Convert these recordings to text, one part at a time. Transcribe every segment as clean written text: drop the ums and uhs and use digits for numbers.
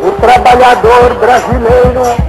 O trabalhador brasileiro.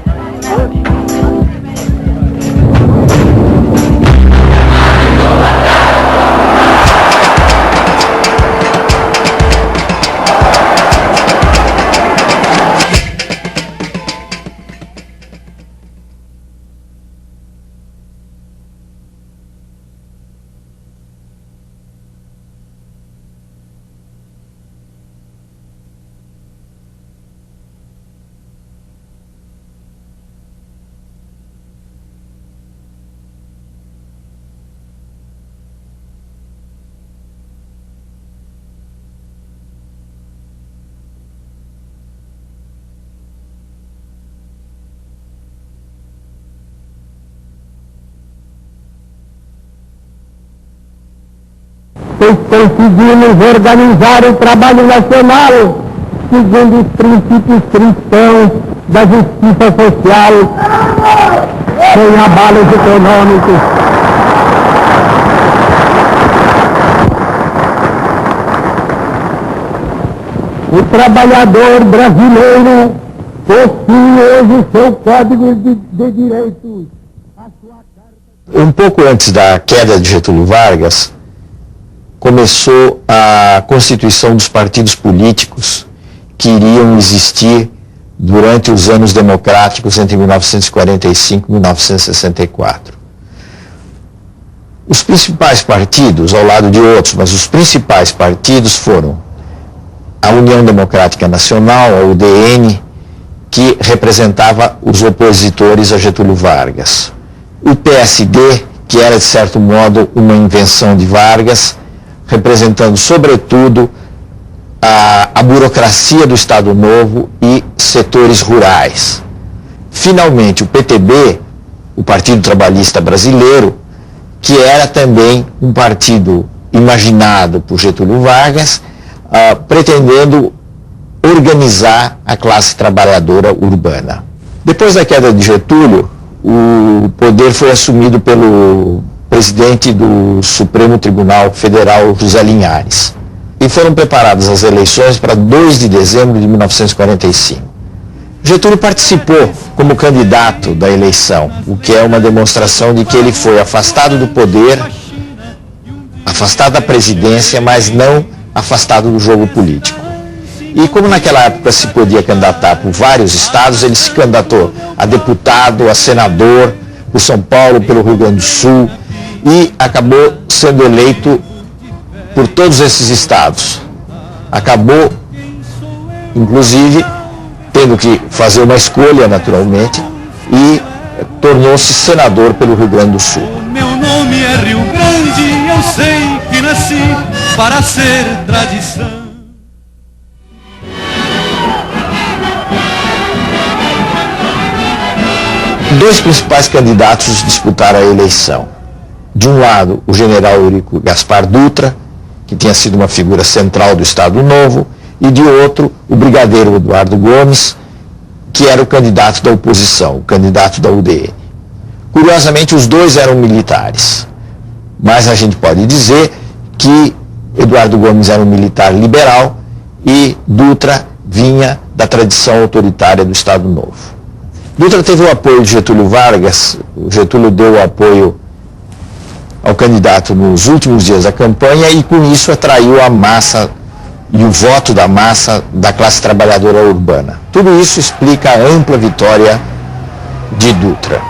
Pois conseguimos organizar o trabalho nacional segundo os princípios cristãos da justiça social, sem abalos econômicos. O trabalhador brasileiro possui hoje seu código de direitos. Um pouco antes da queda de Getúlio Vargas, começou a constituição dos partidos políticos que iriam existir durante os anos democráticos entre 1945 e 1964. Os principais partidos, ao lado de outros, mas os principais partidos foram a União Democrática Nacional, a UDN, que representava os opositores a Getúlio Vargas. O PSD, que era de certo modo uma invenção de Vargas, representando sobretudo a burocracia do Estado Novo e setores rurais. Finalmente, o PTB, o Partido Trabalhista Brasileiro, que era também um partido imaginado por Getúlio Vargas, pretendendo organizar a classe trabalhadora urbana. Depois da queda de Getúlio, o poder foi assumido pelo presidente do Supremo Tribunal Federal, José Linhares. E foram preparadas as eleições para 2 de dezembro de 1945. Getúlio participou como candidato da eleição, o que é uma demonstração de que ele foi afastado do poder, afastado da presidência, mas não afastado do jogo político. E como naquela época se podia candidatar por vários estados, ele se candidatou a deputado, a senador, por São Paulo, pelo Rio Grande do Sul, e acabou sendo eleito por todos esses estados. Acabou, inclusive, tendo que fazer uma escolha, naturalmente, e tornou-se senador pelo Rio Grande do Sul. Meu nome é Rio Grande, eu sei que nasci para ser tradição. Dois principais candidatos disputaram a eleição. De um lado, o general Eurico Gaspar Dutra, que tinha sido uma figura central do Estado Novo, e de outro, o brigadeiro Eduardo Gomes, que era o candidato da oposição, o candidato da UDN. Curiosamente, os dois eram militares, mas a gente pode dizer que Eduardo Gomes era um militar liberal e Dutra vinha da tradição autoritária do Estado Novo. Dutra teve o apoio de Getúlio Vargas. O Getúlio deu o apoio ao candidato nos últimos dias da campanha e com isso atraiu a massa e o voto da massa da classe trabalhadora urbana. Tudo isso explica a ampla vitória de Dutra.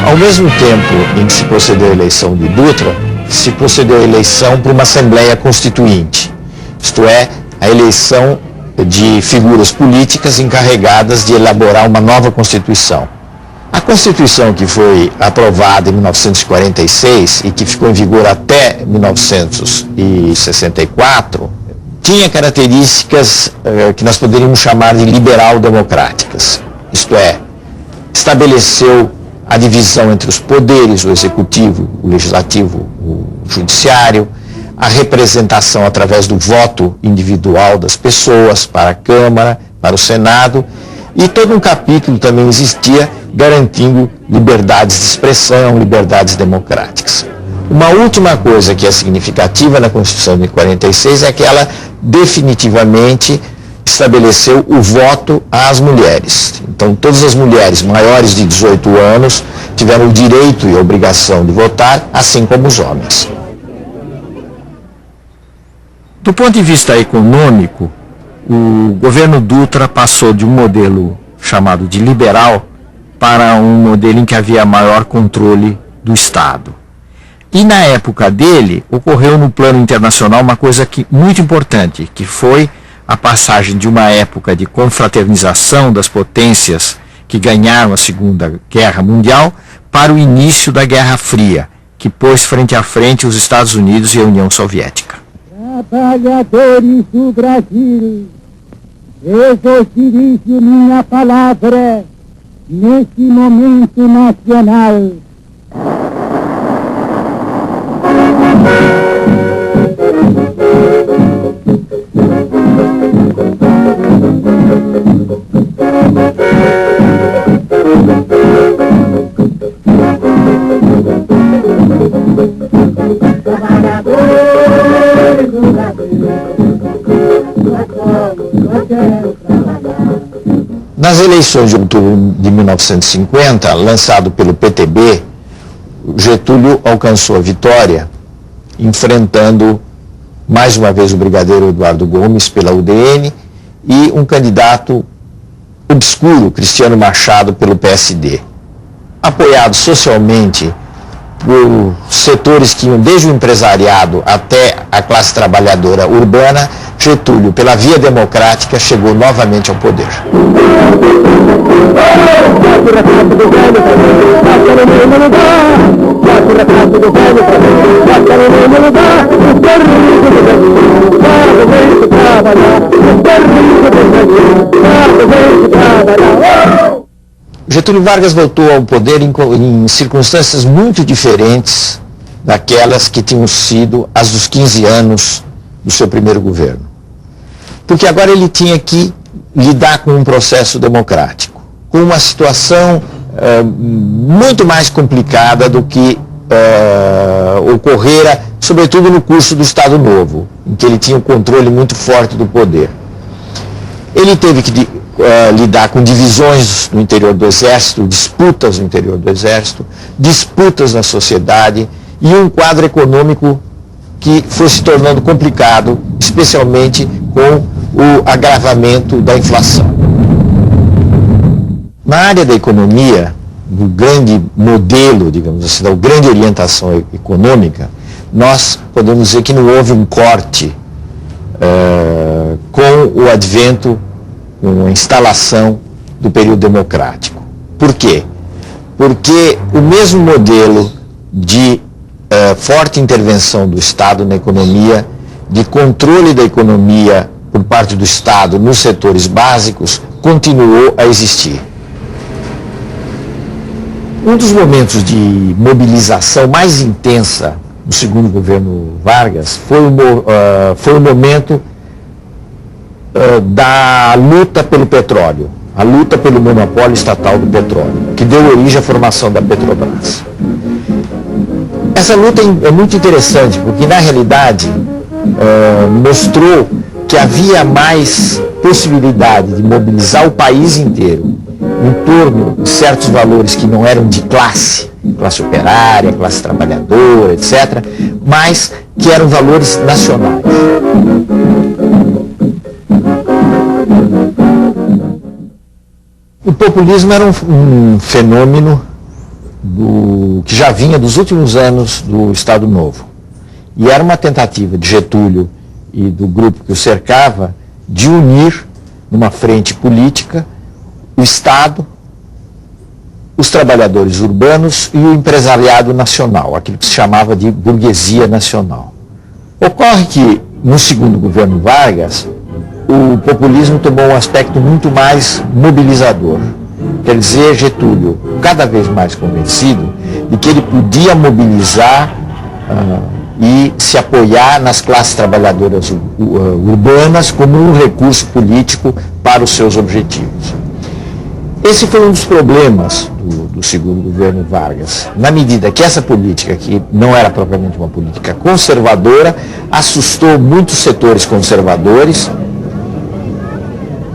Ao mesmo tempo em que se procedeu à eleição de Dutra, se procedeu à eleição por uma Assembleia Constituinte, isto é, a eleição de figuras políticas encarregadas de elaborar uma nova Constituição. A Constituição que foi aprovada em 1946 e que ficou em vigor até 1964, tinha características que nós poderíamos chamar de liberal-democráticas, isto é, estabeleceu a divisão entre os poderes, o executivo, o legislativo, o judiciário, a representação através do voto individual das pessoas para a Câmara, para o Senado, e todo um capítulo também existia garantindo liberdades de expressão, liberdades democráticas. Uma última coisa que é significativa na Constituição de 46 é que ela definitivamente estabeleceu o voto às mulheres. Então, todas as mulheres maiores de 18 anos tiveram o direito e a obrigação de votar, assim como os homens. Do ponto de vista econômico, o governo Dutra passou de um modelo chamado de liberal para um modelo em que havia maior controle do Estado. E na época dele, ocorreu no plano internacional uma coisa muito importante, que foi a passagem de uma época de confraternização das potências que ganharam a Segunda Guerra Mundial para o início da Guerra Fria, que pôs frente a frente os Estados Unidos e a União Soviética. Trabalhadores do Brasil, eu vos dirijo minha palavra nesse momento nacional. Nas eleições de outubro de 1950, lançado pelo PTB, Getúlio alcançou a vitória, enfrentando mais uma vez o brigadeiro Eduardo Gomes pela UDN e um candidato obscuro, Cristiano Machado, pelo PSD. Apoiado socialmente por setores que iam desde o empresariado até a classe trabalhadora urbana, Getúlio, pela via democrática, chegou novamente ao poder. Getúlio Vargas voltou ao poder em circunstâncias muito diferentes daquelas que tinham sido as dos 15 anos do seu primeiro governo. Porque agora ele tinha que lidar com um processo democrático, com uma situação muito mais complicada do que ocorrera, sobretudo no curso do Estado Novo, em que ele tinha um controle muito forte do poder. Ele teve que lidar com divisões no interior do Exército, disputas no interior do Exército, disputas na sociedade e um quadro econômico que foi se tornando complicado, especialmente com o agravamento da inflação. Na área da economia, do grande modelo, digamos assim, da grande orientação econômica, nós podemos dizer que não houve um corte com o advento, com a instalação do período democrático. Por quê? Porque o mesmo modelo de forte intervenção do Estado na economia, de controle da economia por parte do Estado nos setores básicos, continuou a existir. Um dos momentos de mobilização mais intensa do segundo governo Vargas foi o momento da luta pelo petróleo, a luta pelo monopólio estatal do petróleo, que deu origem à formação da Petrobras. Essa luta é muito interessante, porque na realidade mostrou que havia mais possibilidade de mobilizar o país inteiro em torno de certos valores que não eram de classe operária, classe trabalhadora, etc., mas que eram valores nacionais. O populismo era um fenômeno que já vinha dos últimos anos do Estado Novo. E era uma tentativa de Getúlio e do grupo que o cercava de unir numa frente política o Estado, os trabalhadores urbanos e o empresariado nacional, aquilo que se chamava de burguesia nacional. Ocorre que, no segundo governo Vargas, o populismo tomou um aspecto muito mais mobilizador. Quer dizer, Getúlio, cada vez mais convencido de que ele podia mobilizar e se se apoiar nas classes trabalhadoras urbanas como um recurso político para os seus objetivos. Esse foi um dos problemas do segundo governo Vargas, na medida que essa política, que não era propriamente uma política conservadora, assustou muitos setores conservadores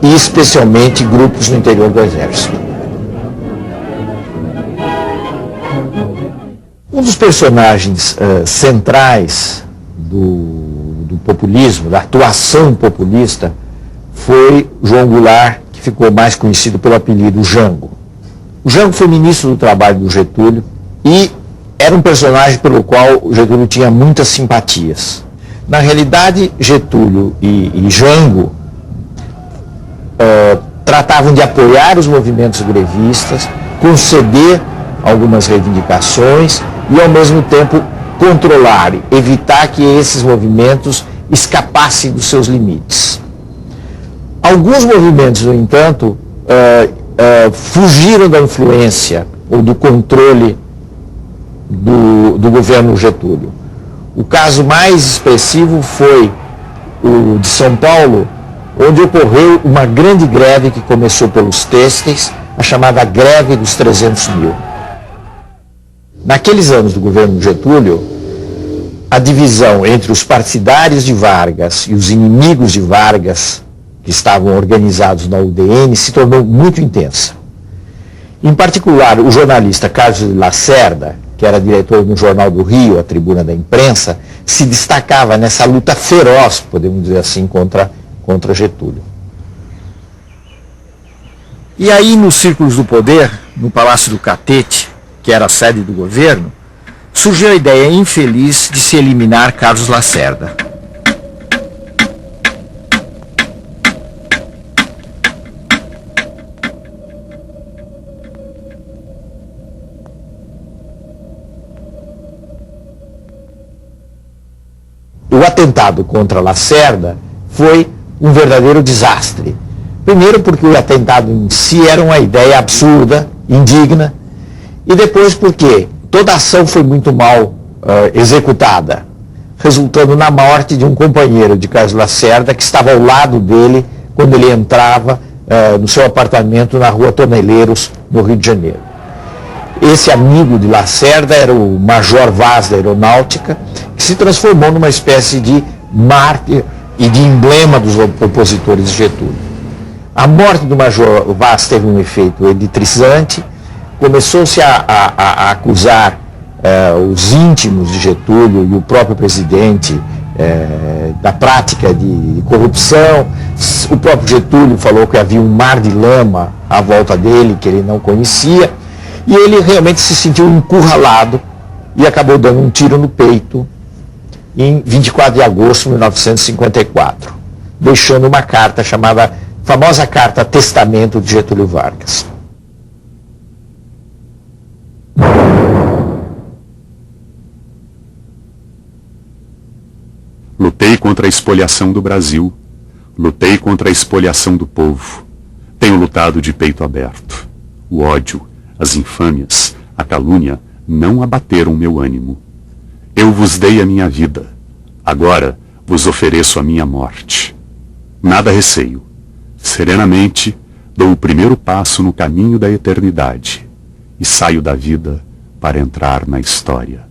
e especialmente grupos no interior do Exército. Um dos personagens centrais do populismo, da atuação populista, foi João Goulart, que ficou mais conhecido pelo apelido Jango. O Jango foi ministro do Trabalho do Getúlio e era um personagem pelo qual o Getúlio tinha muitas simpatias. Na realidade, Getúlio e Jango tratavam de apoiar os movimentos grevistas, conceder algumas reivindicações e, ao mesmo tempo, controlar, evitar que esses movimentos escapassem dos seus limites. Alguns movimentos, no entanto, fugiram da influência ou do controle do governo Getúlio. O caso mais expressivo foi o de São Paulo, onde ocorreu uma grande greve que começou pelos têxteis, a chamada greve dos 300 mil. Naqueles anos do governo Getúlio, a divisão entre os partidários de Vargas e os inimigos de Vargas, que estavam organizados na UDN, se tornou muito intensa. Em particular, o jornalista Carlos de Lacerda, que era diretor do Jornal do Rio, a Tribuna da Imprensa, se destacava nessa luta feroz, podemos dizer assim, contra Getúlio. E aí, nos círculos do poder, no Palácio do Catete, que era a sede do governo, surgiu a ideia infeliz de se eliminar Carlos Lacerda. O atentado contra Lacerda foi um verdadeiro desastre. Primeiro porque o atentado em si era uma ideia absurda, indigna, e depois porque toda a ação foi muito mal executada, resultando na morte de um companheiro de Carlos Lacerda que estava ao lado dele quando ele entrava no seu apartamento na Rua Toneleiros, no Rio de Janeiro. Esse amigo de Lacerda era o Major Vaz da Aeronáutica, que se transformou numa espécie de mártir e de emblema dos opositores de Getúlio. A morte do Major Vaz teve um efeito eletrizante, começou-se a acusar os íntimos de Getúlio e o próprio presidente da prática de corrupção. O próprio Getúlio falou que havia um mar de lama à volta dele, que ele não conhecia, e ele realmente se sentiu encurralado e acabou dando um tiro no peito em 24 de agosto de 1954, deixando uma carta chamada, famosa carta Testamento de Getúlio Vargas. Lutei contra a espoliação do Brasil, lutei contra a espoliação do povo. Tenho lutado de peito aberto. O ódio, as infâmias, a calúnia não abateram meu ânimo. Eu vos dei a minha vida, agora vos ofereço a minha morte. Nada receio. Serenamente dou o primeiro passo no caminho da eternidade e saio da vida para entrar na história.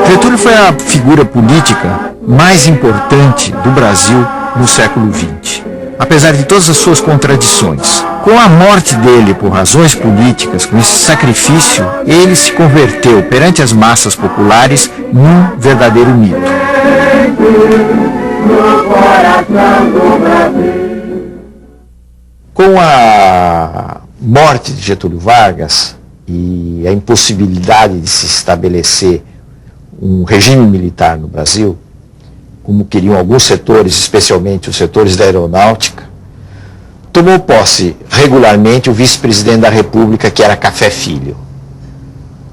Getúlio foi a figura política mais importante do Brasil no século XX. Apesar de todas as suas contradições, com a morte dele por razões políticas, com esse sacrifício, ele se converteu perante as massas populares num verdadeiro mito. Com a morte de Getúlio Vargas e a impossibilidade de se estabelecer um regime militar no Brasil, como queriam alguns setores, especialmente os setores da aeronáutica, tomou posse regularmente o vice-presidente da República, que era Café Filho.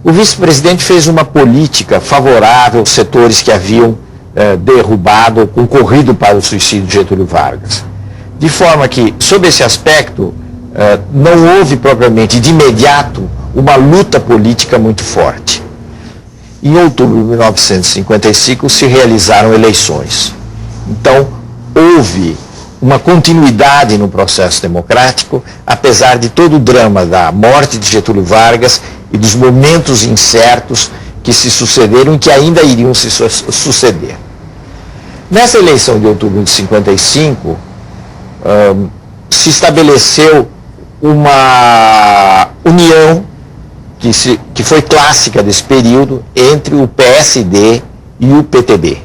O vice-presidente fez uma política favorável aos setores que haviam derrubado ou concorrido para o suicídio de Getúlio Vargas. De forma que, sob esse aspecto, não houve propriamente de imediato uma luta política muito forte. Em outubro de 1955 se realizaram eleições. Então, houve uma continuidade no processo democrático, apesar de todo o drama da morte de Getúlio Vargas e dos momentos incertos que se sucederam e que ainda iriam se suceder. Nessa eleição de outubro de 55, se estabeleceu uma união que foi clássica desse período entre o PSD e o PTB.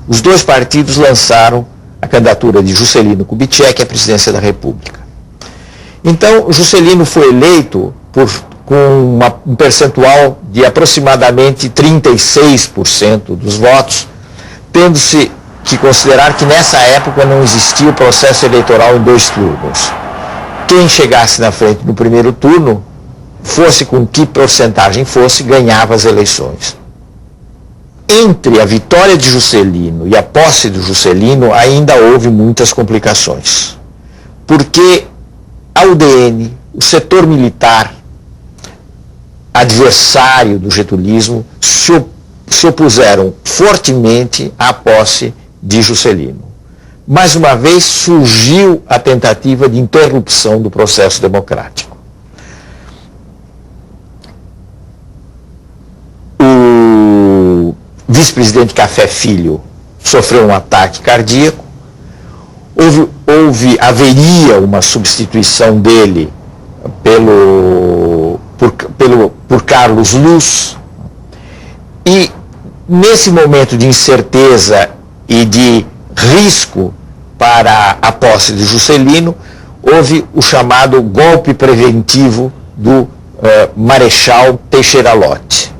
Os dois partidos lançaram a candidatura de Juscelino Kubitschek à presidência da República. Então, Juscelino foi eleito com um percentual de aproximadamente 36% dos votos, tendo-se que considerar que nessa época não existia o processo eleitoral em 2 turnos. Quem chegasse na frente no primeiro turno, fosse com que porcentagem fosse, ganhava as eleições. Entre a vitória de Juscelino e a posse de Juscelino ainda houve muitas complicações, porque a UDN, o setor militar, adversário do getulismo, se opuseram fortemente à posse de Juscelino. Mais uma vez surgiu a tentativa de interrupção do processo democrático. O vice-presidente Filho sofreu um ataque cardíaco, haveria uma substituição dele por Carlos Luz, e nesse momento de incerteza e de risco para a posse de Juscelino, houve o chamado golpe preventivo do Marechal Teixeira Lott.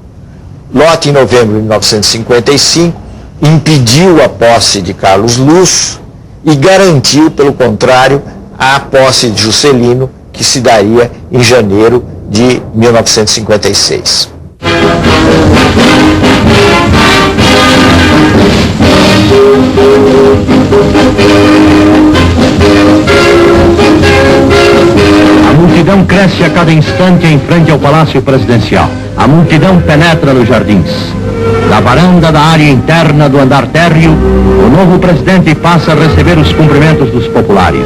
Lott, em novembro de 1955, impediu a posse de Carlos Luz e garantiu, pelo contrário, a posse de Juscelino, que se daria em janeiro de 1956. A multidão cresce a cada instante em frente ao Palácio Presidencial. A multidão penetra nos jardins. Da varanda da área interna do andar térreo, o novo presidente passa a receber os cumprimentos dos populares.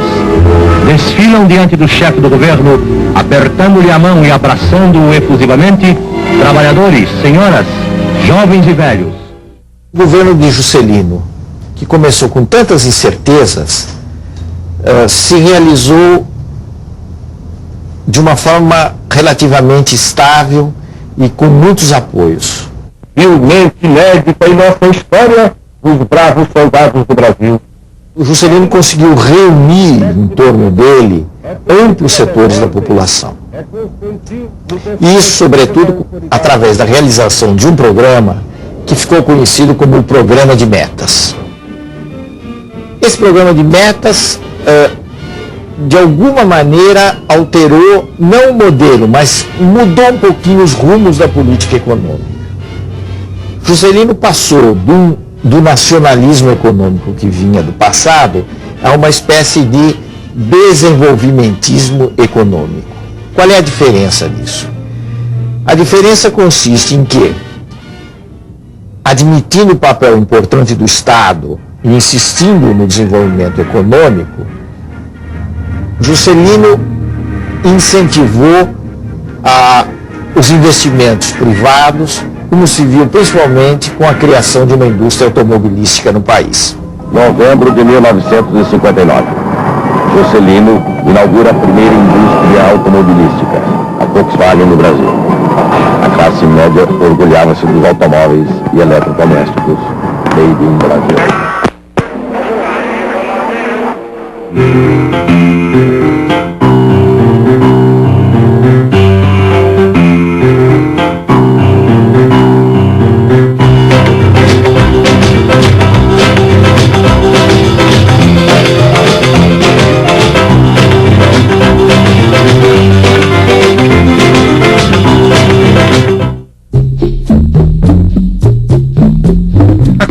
Desfilam diante do chefe do governo, apertando-lhe a mão e abraçando-o efusivamente, trabalhadores, senhoras, jovens e velhos. O governo de Juscelino, que começou com tantas incertezas, se realizou de uma forma relativamente estável e com muitos apoios. Finalmente inédita em nossa história, os bravos soldados do Brasil. O Juscelino conseguiu reunir em torno dele amplos setores da população. E isso, sobretudo, através da realização de um programa que ficou conhecido como o Programa de Metas. Esse Programa de Metas, de alguma maneira, alterou, não o modelo, mas mudou um pouquinho os rumos da política econômica. Juscelino passou do nacionalismo econômico que vinha do passado a uma espécie de desenvolvimentismo econômico. Qual é a diferença disso? A diferença consiste em que, admitindo o papel importante do Estado e insistindo no desenvolvimento econômico, Juscelino incentivou os investimentos privados, como se viu principalmente com a criação de uma indústria automobilística no país. Novembro de 1959. Juscelino inaugura a primeira indústria automobilística, a Volkswagen no Brasil. A classe média orgulhava-se dos automóveis e eletrodomésticos made in Brasil.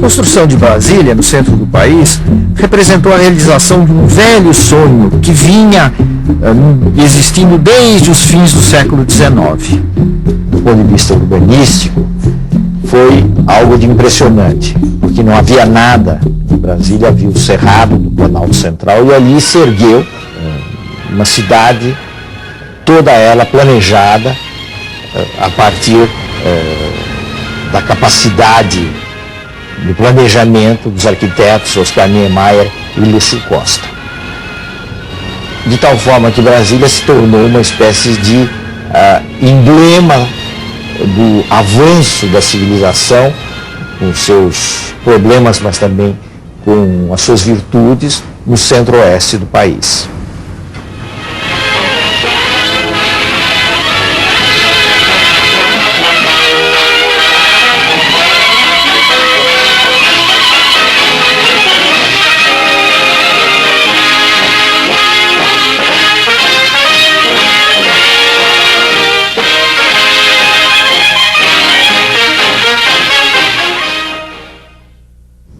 construção de Brasília, no centro do país, representou a realização de um velho sonho que vinha existindo desde os fins do século XIX. Do ponto de vista urbanístico, foi algo de impressionante, porque não havia nada em Brasília, havia o Cerrado do Planalto Central, e ali se ergueu uma cidade, toda ela planejada a partir da capacidade de planejamento dos arquitetos Oscar Niemeyer e Lúcio Costa. De tal forma que Brasília se tornou uma espécie de emblema do avanço da civilização, com seus problemas, mas também com as suas virtudes, no centro-oeste do país.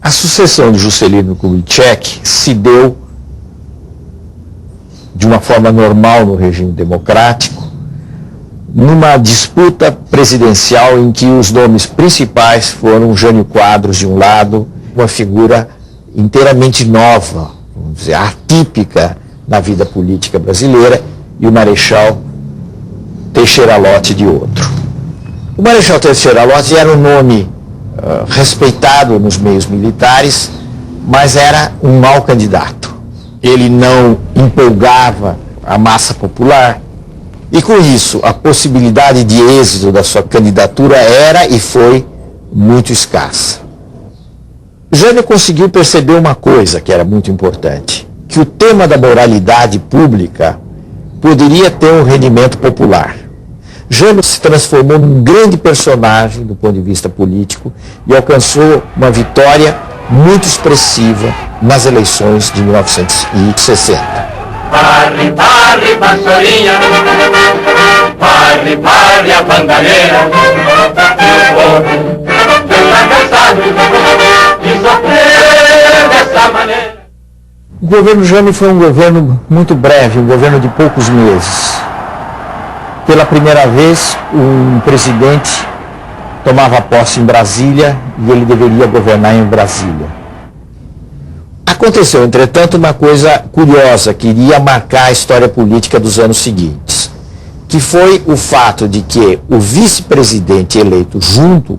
A sucessão de Juscelino Kubitschek se deu de uma forma normal no regime democrático, numa disputa presidencial em que os nomes principais foram Jânio Quadros de um lado, uma figura inteiramente nova, vamos dizer, atípica na vida política brasileira, e o Marechal Teixeira Lott de outro. O Marechal Teixeira Lott era um nome respeitado nos meios militares, mas era um mau candidato. Ele não empolgava a massa popular e, com isso, a possibilidade de êxito da sua candidatura era e foi muito escassa. Jânio conseguiu perceber uma coisa que era muito importante, que o tema da moralidade pública poderia ter um rendimento popular. Jânio se transformou num grande personagem do ponto de vista político e alcançou uma vitória muito expressiva nas eleições de 1960. Parre, parre, vassourinha, parre, parre, a bandalheira, e o povo está cansado de sofrer dessa maneira. O governo Jânio foi um governo muito breve, um governo de poucos meses. Pela primeira vez, um presidente tomava posse em Brasília e ele deveria governar em Brasília. Aconteceu, entretanto, uma coisa curiosa que iria marcar a história política dos anos seguintes, que foi o fato de que o vice-presidente eleito junto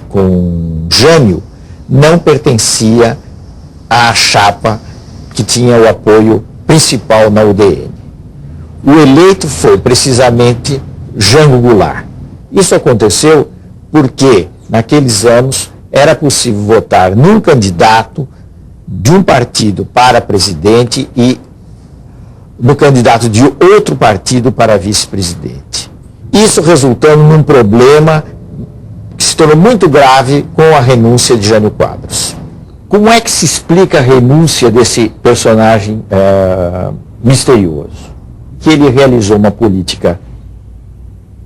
com Jânio não pertencia à chapa que tinha o apoio principal na UDN. O eleito foi precisamente Jango Goulart. Isso aconteceu porque, naqueles anos, era possível votar num candidato de um partido para presidente e no candidato de outro partido para vice-presidente. Isso resultando num problema que se tornou muito grave com a renúncia de Jânio Quadros. Como é que se explica a renúncia desse personagem misterioso? Que ele realizou uma política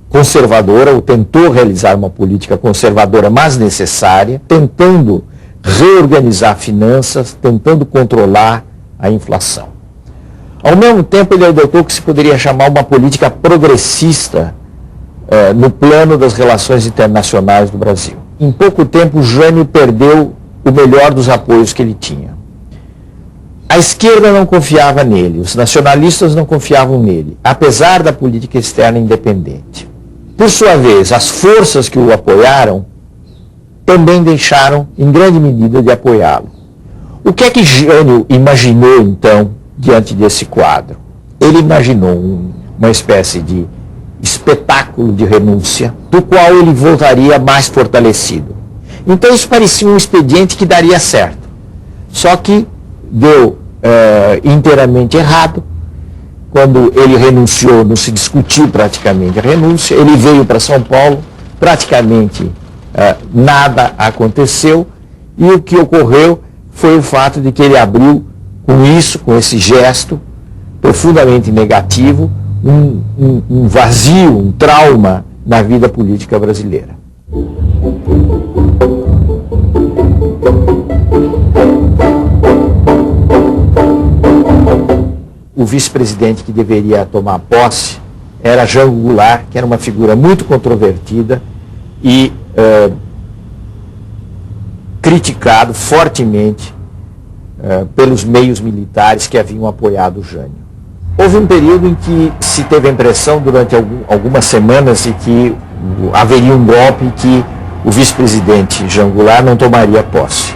conservadora, ou tentou realizar uma política conservadora, mas necessária, tentando reorganizar finanças, tentando controlar a inflação. Ao mesmo tempo, ele adotou o que se poderia chamar uma política progressista no plano das relações internacionais do Brasil. Em pouco tempo, Jânio perdeu o melhor dos apoios que ele tinha. A esquerda não confiava nele, os nacionalistas não confiavam nele, apesar da política externa independente. Por sua vez, as forças que o apoiaram também deixaram, em grande medida, de apoiá-lo. O que é que Jânio imaginou, então, diante desse quadro? Ele imaginou uma espécie de espetáculo de renúncia, do qual ele voltaria mais fortalecido. Então isso parecia um expediente que daria certo. Só que deu inteiramente errado. Quando ele renunciou, não se discutiu praticamente a renúncia. Ele veio para São Paulo, praticamente nada aconteceu, e o que ocorreu foi o fato de que ele abriu com isso, com esse gesto profundamente negativo, um vazio, um trauma na vida política brasileira. o vice-presidente que deveria tomar posse era Jango Goulart, que era uma figura muito controvertida e criticado fortemente pelos meios militares que haviam apoiado o Jânio. Houve um período em que se teve a impressão, durante algumas semanas, de que haveria um golpe e que o vice-presidente Jango Goulart não tomaria posse.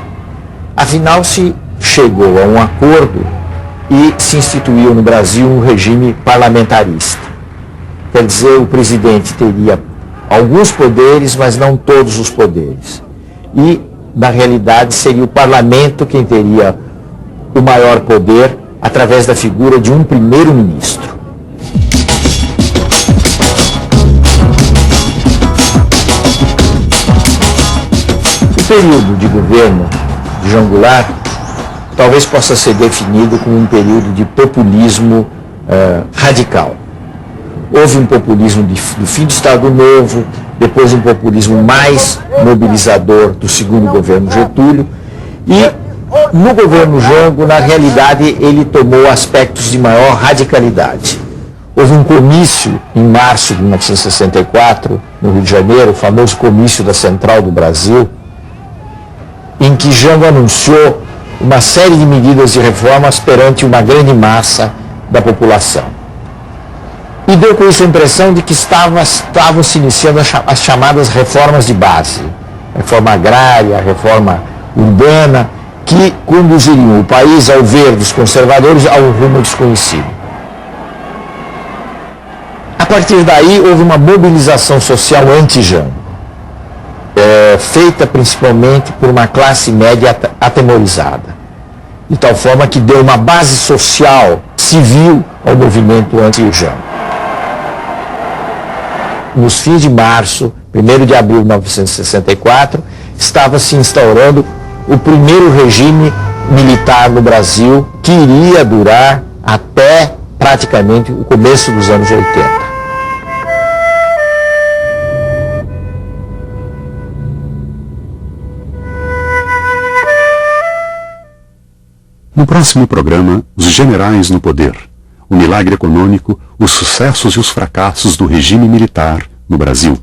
Afinal, se chegou a um acordo e se instituiu no Brasil um regime parlamentarista. Quer dizer, o presidente teria alguns poderes, mas não todos os poderes. E, na realidade, seria o parlamento quem teria o maior poder através da figura de um primeiro-ministro. O período de governo de Jango Goulart talvez possa ser definido como um período de populismo radical. Houve um populismo do fim do Estado Novo, depois um populismo mais mobilizador do segundo governo Getúlio, e no governo Jango, na realidade, ele tomou aspectos de maior radicalidade. Houve um comício em março de 1964, no Rio de Janeiro, o famoso comício da Central do Brasil, em que Jango anunciou uma série de medidas de reformas perante uma grande massa da população. E deu com isso a impressão de que estavam se iniciando as chamadas reformas de base, reforma agrária, reforma urbana, que conduziriam o país, ao ver dos conservadores, a um rumo desconhecido. A partir daí, houve uma mobilização social anti-Jango, feita principalmente por uma classe média atemorizada, de tal forma que deu uma base social, civil, ao movimento anti-Jango. Nos fins de março, 1º de abril de 1964, estava se instaurando o primeiro regime militar no Brasil, que iria durar até praticamente o começo dos anos 80. No próximo programa, os generais no poder, o milagre econômico, os sucessos e os fracassos do regime militar no Brasil.